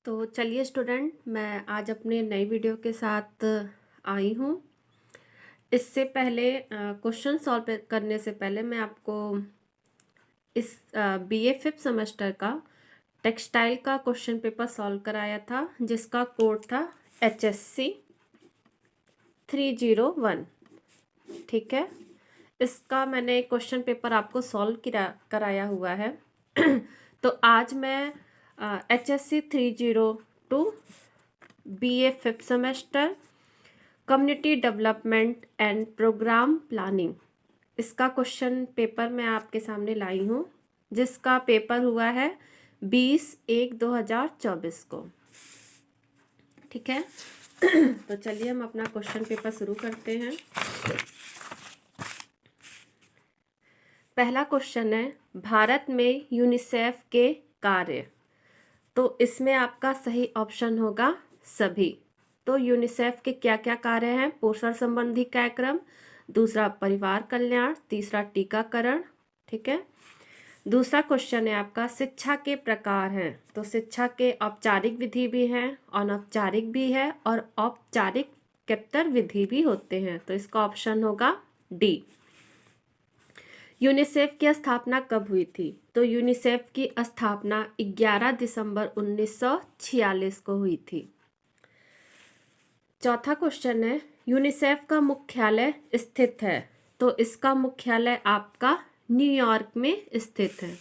तो चलिए स्टूडेंट, मैं आज अपने नई वीडियो के साथ आई हूँ। इससे पहले क्वेश्चन सॉल्व करने से पहले मैं आपको इस बीए फिफ्थ सेमेस्टर का टेक्सटाइल का क्वेश्चन पेपर सॉल्व कराया था, जिसका कोड था HSC 301। ठीक है, इसका मैंने क्वेश्चन पेपर आपको सॉल्व कराया हुआ है। तो आज मैं HSC 302 BA fifth semester community development and programme planning, इसका क्वेश्चन पेपर मैं आपके सामने लाई हूँ, जिसका पेपर हुआ है 20/1/2024 को। ठीक है, तो चलिए हम अपना क्वेश्चन पेपर शुरू करते हैं। पहला क्वेश्चन है, भारत में यूनिसेफ के कार्य। तो इसमें आपका सही ऑप्शन होगा सभी। तो यूनिसेफ के क्या क्या कार्य हैं? पोषण संबंधी कार्यक्रम, दूसरा परिवार कल्याण, तीसरा टीकाकरण। ठीक है, दूसरा क्वेश्चन है आपका, शिक्षा के प्रकार हैं। तो शिक्षा के औपचारिक विधि भी हैं, अनौपचारिक भी है और औपचारिक विधि भी होते हैं। तो इसका ऑप्शन होगा डी। यूनिसेफ की स्थापना कब हुई थी? तो यूनिसेफ की स्थापना 11 दिसंबर 1946 को हुई थी। चौथा क्वेश्चन है, यूनिसेफ का मुख्यालय स्थित है। तो इसका मुख्यालय आपका न्यूयॉर्क में स्थित है।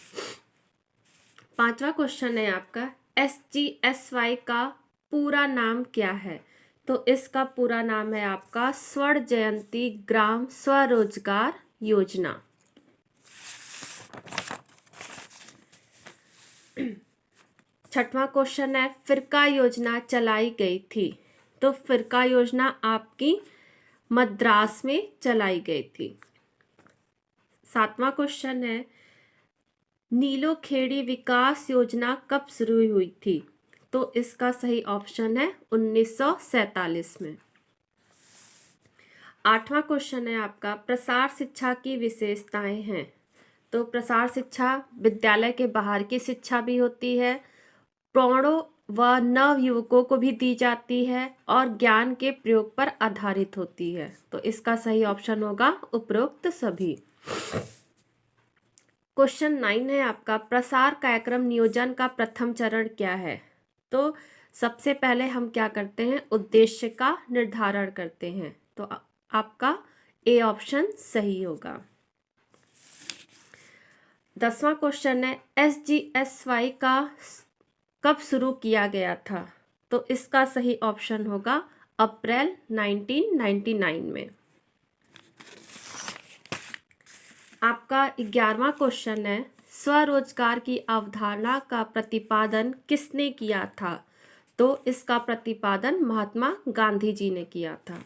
पांचवा क्वेश्चन है आपका, SGSY का पूरा नाम क्या है? तो इसका पूरा नाम है आपका स्वर्ण जयंती ग्राम स्वरोजगार योजना। छठवां क्वेश्चन है, फिरका योजना चलाई गई थी। तो फिरका योजना आपकी मद्रास में चलाई गई थी। सातवां क्वेश्चन है, नीलोखेड़ी विकास योजना कब शुरू हुई थी? तो इसका सही ऑप्शन है 1947 में। आठवां क्वेश्चन है आपका, प्रसार शिक्षा की विशेषताएं हैं। तो प्रसार शिक्षा विद्यालय के बाहर की शिक्षा भी होती है, प्रौढ़ों व नव युवकों को भी दी जाती है और ज्ञान के प्रयोग पर आधारित होती है। तो इसका सही ऑप्शन होगा उपरोक्त सभी। क्वेश्चन 9 है आपका, प्रसार कार्यक्रम नियोजन का प्रथम चरण क्या है? तो सबसे पहले हम क्या करते हैं? उद्देश्य का निर्धारण करते हैं। तो आपका ए ऑप्शन सही होगा। 10वां क्वेश्चन है, SGSY का कब शुरू किया गया था? तो इसका सही ऑप्शन होगा अप्रैल 1999 में। आपका 11वां क्वेश्चन है, स्वरोजगार की अवधारणा का प्रतिपादन किसने किया था? तो इसका प्रतिपादन महात्मा गांधी जी ने किया था।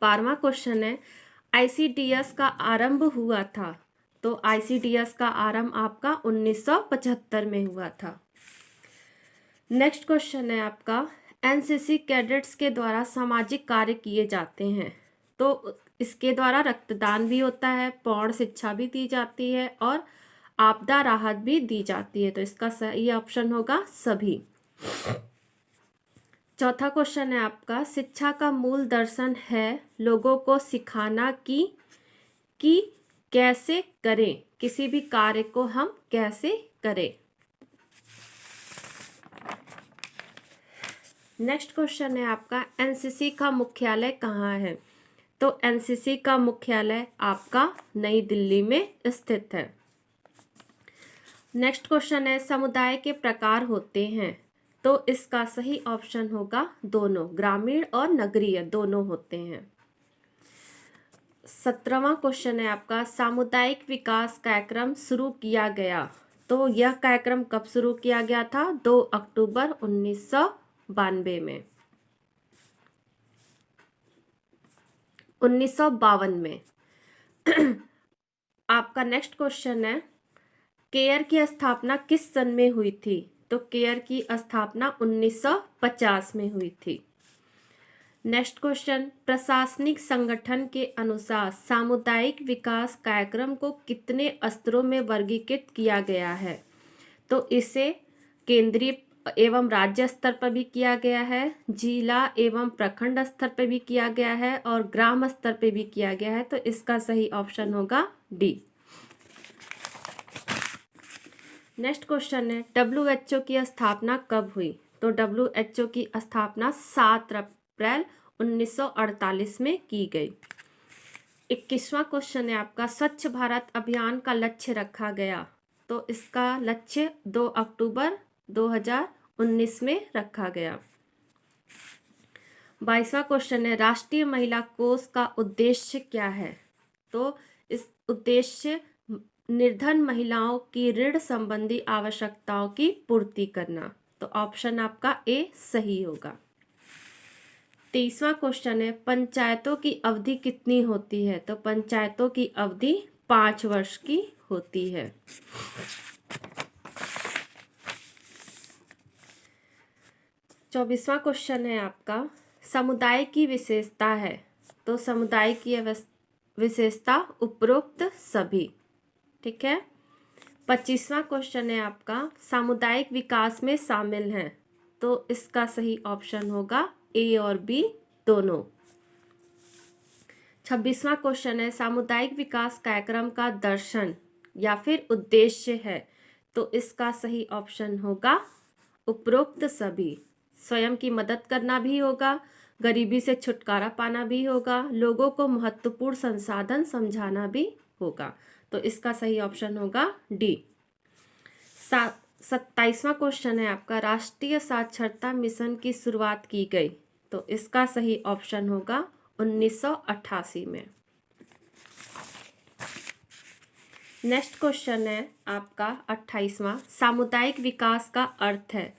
12वां क्वेश्चन है, ICDS का आरंभ हुआ था। तो ICDS का आरंभ आपका 1975 में हुआ था। नेक्स्ट क्वेश्चन है आपका, NCC कैडेट्स के द्वारा सामाजिक कार्य किए जाते हैं। तो इसके द्वारा रक्तदान भी होता है, पौध शिक्षा भी दी जाती है और आपदा राहत भी दी जाती है। तो इसका सही ऑप्शन होगा सभी। चौथा क्वेश्चन है आपका, शिक्षा का मूल दर्शन है लोगों को सिखाना कि कैसे करें, किसी भी कार्य को हम कैसे करें। नेक्स्ट क्वेश्चन है आपका, NCC का मुख्यालय कहाँ है? तो NCC का मुख्यालय आपका नई दिल्ली में स्थित है। नेक्स्ट क्वेश्चन है, समुदाय के प्रकार होते हैं। तो इसका सही ऑप्शन होगा दोनों, ग्रामीण और नगरीय दोनों होते हैं। 17वां क्वेश्चन है आपका, सामुदायिक विकास कार्यक्रम शुरू किया गया। तो यह कार्यक्रम कब शुरू किया गया था? 2 अक्टूबर 1992 में, 1952 में। आपका नेक्स्ट क्वेश्चन है, केयर की स्थापना किस सन में हुई थी? तो केयर की स्थापना 1950 में हुई थी। नेक्स्ट क्वेश्चन, प्रशासनिक संगठन के अनुसार सामुदायिक विकास कार्यक्रम को कितने स्तरों में वर्गीकृत किया गया है? तो इसे केंद्रीय एवं राज्य स्तर पर भी किया गया है, जिला एवं प्रखंड स्तर पर भी किया गया है और ग्राम स्तर पर भी किया गया है। तो इसका सही ऑप्शन होगा डी। नेक्स्ट क्वेश्चन है, WHO की स्थापना कब हुई? तो WHO की स्थापना 7 अप्रैल 1948 में की गई। 21वां क्वेश्चन है आपका, स्वच्छ भारत अभियान का लक्ष्य रखा गया। तो इसका लक्ष्य 2 अक्टूबर 2019 में रखा गया। 22वां क्वेश्चन है, राष्ट्रीय महिला कोष का उद्देश्य क्या है? तो इस उद्देश्य निर्धन महिलाओं की ऋण संबंधी आवश्यकताओं की पूर्ति करना। तो ऑप्शन आपका ए सही होगा। 23वां क्वेश्चन है, पंचायतों की अवधि कितनी होती है? तो पंचायतों की अवधि 5 वर्ष की होती है। 24वां क्वेश्चन है आपका, समुदाय की विशेषता है। तो समुदाय की विशेषता उपरोक्त सभी। ठीक है। 25वां क्वेश्चन है आपका, सामुदायिक विकास में शामिल हैं। तो इसका सही ऑप्शन होगा ए और बी दोनों। 26वां क्वेश्चन है, सामुदायिक विकास कार्यक्रम का दर्शन या फिर उद्देश्य है। तो इसका सही ऑप्शन होगा उपरोक्त सभी। स्वयं की मदद करना भी होगा, गरीबी से छुटकारा पाना भी होगा, लोगों को महत्वपूर्ण संसाधन समझाना भी होगा। तो इसका सही ऑप्शन होगा डी। 27वां क्वेश्चन है आपका, राष्ट्रीय साक्षरता मिशन की शुरुआत की गई। तो इसका सही ऑप्शन होगा 1988 में। नेक्स्ट क्वेश्चन है आपका 28वां, सामुदायिक विकास का अर्थ है।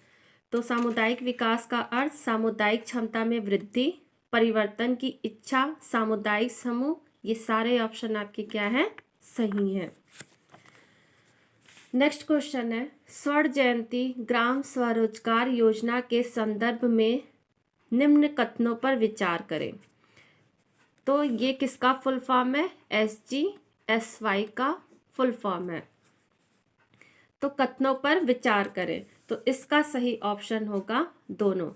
तो सामुदायिक विकास का अर्थ सामुदायिक क्षमता में वृद्धि, परिवर्तन की इच्छा, सामुदायिक समूह। ये सारे ऑप्शन आपके क्या हैं? सही हैं। नेक्स्ट क्वेश्चन है, स्वर्ण जयंती ग्राम स्वरोजगार योजना के संदर्भ में निम्न कथनों पर विचार करें। तो ये किसका फुल फॉर्म है? SGSY का फुल फॉर्म है। तो कथनों पर विचार करें। तो इसका सही ऑप्शन होगा दोनों।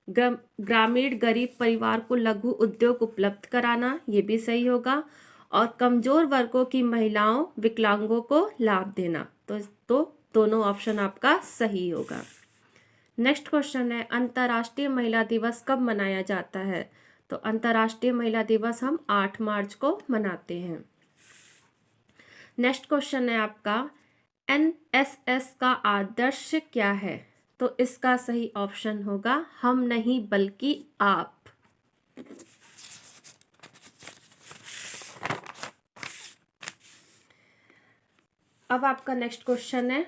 ग्रामीण गरीब परिवार को लघु उद्योग उपलब्ध कराना, ये भी सही होगा। और कमजोर वर्गों की महिलाओं विकलांगों को लाभ देना। तो दोनों ऑप्शन आपका सही होगा। नेक्स्ट क्वेश्चन है, अंतर्राष्ट्रीय महिला दिवस कब मनाया जाता है? तो अंतर्राष्ट्रीय महिला दिवस हम 8 मार्च को मनाते हैं। नेक्स्ट क्वेश्चन है आपका, NSS का आदर्श क्या है? तो इसका सही ऑप्शन होगा हम नहीं बल्कि आप। अब आपका नेक्स्ट क्वेश्चन है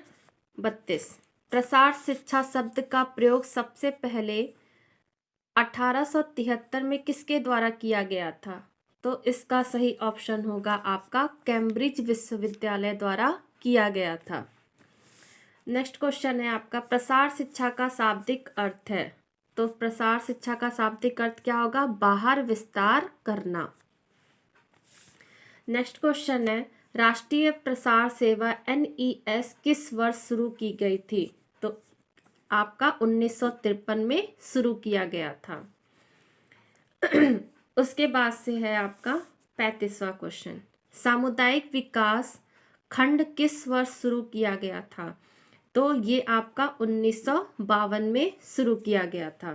32, प्रसार शिक्षा शब्द का प्रयोग सबसे पहले 1873 में किसके द्वारा किया गया था? तो इसका सही ऑप्शन होगा आपका कैम्ब्रिज विश्वविद्यालय द्वारा किया गया था। नेक्स्ट क्वेश्चन है आपका, प्रसार शिक्षा का शाब्दिक अर्थ है। तो प्रसार शिक्षा का शाब्दिक अर्थ क्या होगा? बाहर विस्तार करना। नेक्स्ट क्वेश्चन है, राष्ट्रीय प्रसार सेवा NES किस वर्ष शुरू की गई थी? तो आपका 1953 में शुरू किया गया था। उसके बाद से है आपका 35वां क्वेश्चन, सामुदायिक विकास खंड किस वर्ष शुरू किया गया था? तो ये आपका 1952 में शुरू किया गया था।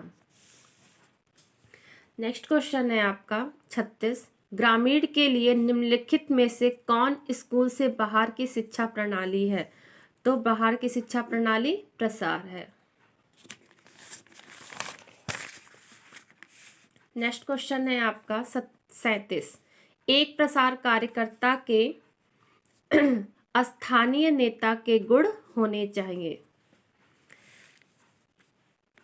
नेक्स्ट क्वेश्चन है आपका 36, ग्रामीण के लिए निम्नलिखित में से कौन स्कूल से बाहर की शिक्षा प्रणाली है? तो बाहर की शिक्षा प्रणाली प्रसार है। नेक्स्ट क्वेश्चन है आपका 37, एक प्रसार कार्यकर्ता के स्थानीय नेता के गुण होने चाहिए।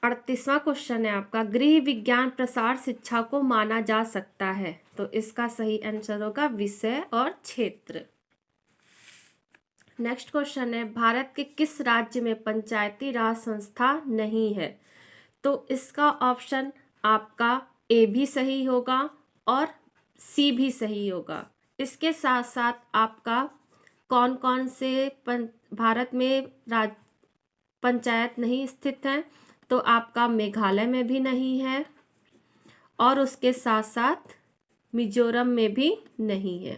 38वां क्वेश्चन है आपका, गृह विज्ञान प्रसार शिक्षा को माना जा सकता है। तो इसका सही आंसर होगा विषय और क्षेत्र। नेक्स्ट क्वेश्चन है, भारत के किस राज्य में पंचायती राज संस्था नहीं है? तो इसका ऑप्शन आपका ए भी सही होगा और सी भी सही होगा। इसके साथ साथ आपका कौन कौन से भारत में पंचायत नहीं स्थित हैं तो आपका मेघालय में भी नहीं है और उसके साथ साथ मिजोरम में भी नहीं है।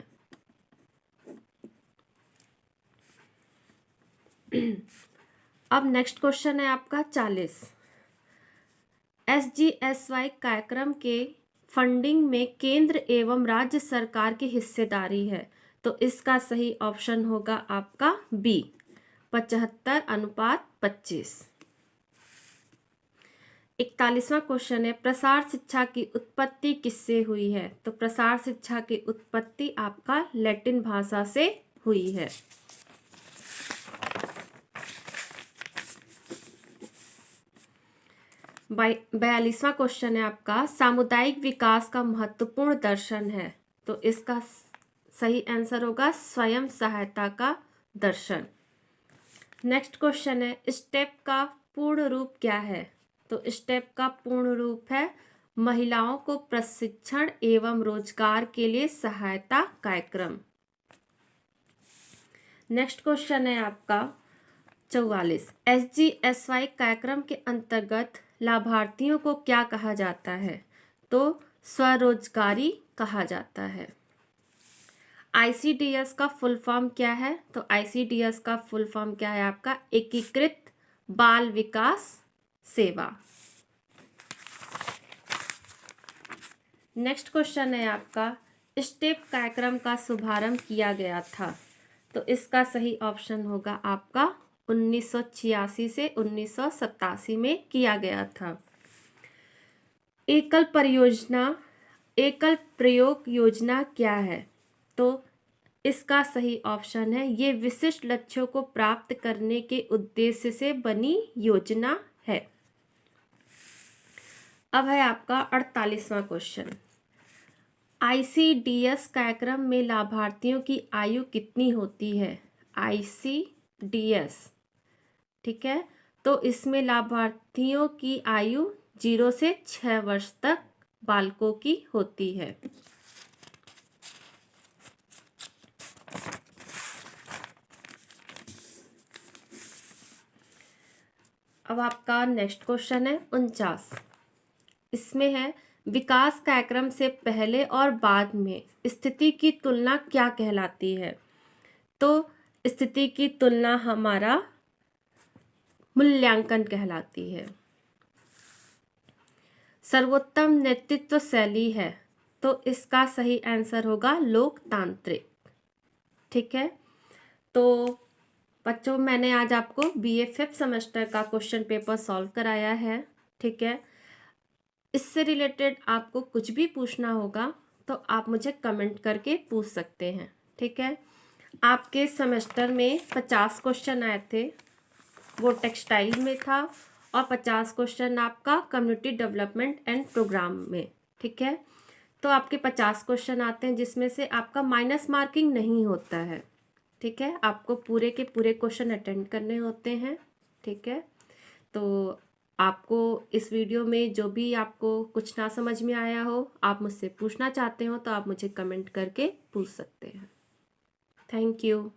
अब नेक्स्ट क्वेश्चन है आपका 40। SGSY कार्यक्रम के फंडिंग में केंद्र एवं राज्य सरकार की हिस्सेदारी है तो इसका सही ऑप्शन होगा आपका बी 75:25। 41वां क्वेश्चन है प्रसार शिक्षा की उत्पत्ति किससे हुई है तो प्रसार शिक्षा की उत्पत्ति आपका लैटिन भाषा से हुई है। 42वां क्वेश्चन है आपका सामुदायिक विकास का महत्वपूर्ण दर्शन है तो इसका सही आंसर होगा स्वयं सहायता का दर्शन। नेक्स्ट क्वेश्चन है स्टेप का पूर्ण रूप क्या है तो स्टेप का पूर्ण रूप है महिलाओं को प्रशिक्षण एवं रोजगार के लिए सहायता कार्यक्रम। नेक्स्ट क्वेश्चन है आपका 44। SGSY कार्यक्रम के अंतर्गत लाभार्थियों को क्या कहा जाता है तो स्वरोजगारी कहा जाता है। ICDS का फुल फॉर्म क्या है तो ICDS का फुल फॉर्म क्या है आपका एकीकृत बाल विकास सेवा। नेक्स्ट क्वेश्चन है आपका स्टेप कार्यक्रम का शुभारंभ किया गया था तो इसका सही ऑप्शन होगा आपका 1986 से 1987 में किया गया था। एकल प्रयोग योजना क्या है तो इसका सही ऑप्शन है ये विशिष्ट लक्ष्यों को प्राप्त करने के उद्देश्य से बनी योजना है। अब है आपका 48वां क्वेश्चन ICDS कार्यक्रम में लाभार्थियों की आयु कितनी होती है। ICDS ठीक है तो इसमें लाभार्थियों की आयु 0 से 6 वर्ष तक बालकों की होती है। अब आपका नेक्स्ट क्वेश्चन है 49। इसमें है विकास कार्यक्रम से पहले और बाद में स्थिति की तुलना क्या कहलाती है तो स्थिति की तुलना हमारा मूल्यांकन कहलाती है। सर्वोत्तम नेतृत्व शैली है तो इसका सही आंसर होगा लोकतांत्रिक। ठीक है तो बच्चों मैंने आज आपको BA 5th सेमेस्टर का क्वेश्चन पेपर सॉल्व कराया है। ठीक है इससे रिलेटेड आपको कुछ भी पूछना होगा तो आप मुझे कमेंट करके पूछ सकते हैं। ठीक है आपके सेमेस्टर में 50 क्वेश्चन आए थे वो टेक्सटाइल में था और 50 क्वेश्चन आपका कम्युनिटी डेवलपमेंट एंड प्रोग्राम में। ठीक है तो आपके 50 क्वेश्चन आते हैं जिसमें से आपका माइनस मार्किंग नहीं होता है। ठीक है आपको पूरे के पूरे क्वेश्चन अटेंड करने होते हैं। ठीक है तो आपको इस वीडियो में जो भी आपको कुछ ना समझ में आया हो आप मुझसे पूछना चाहते हो तो आप मुझे कमेंट करके पूछ सकते हैं। Thank you.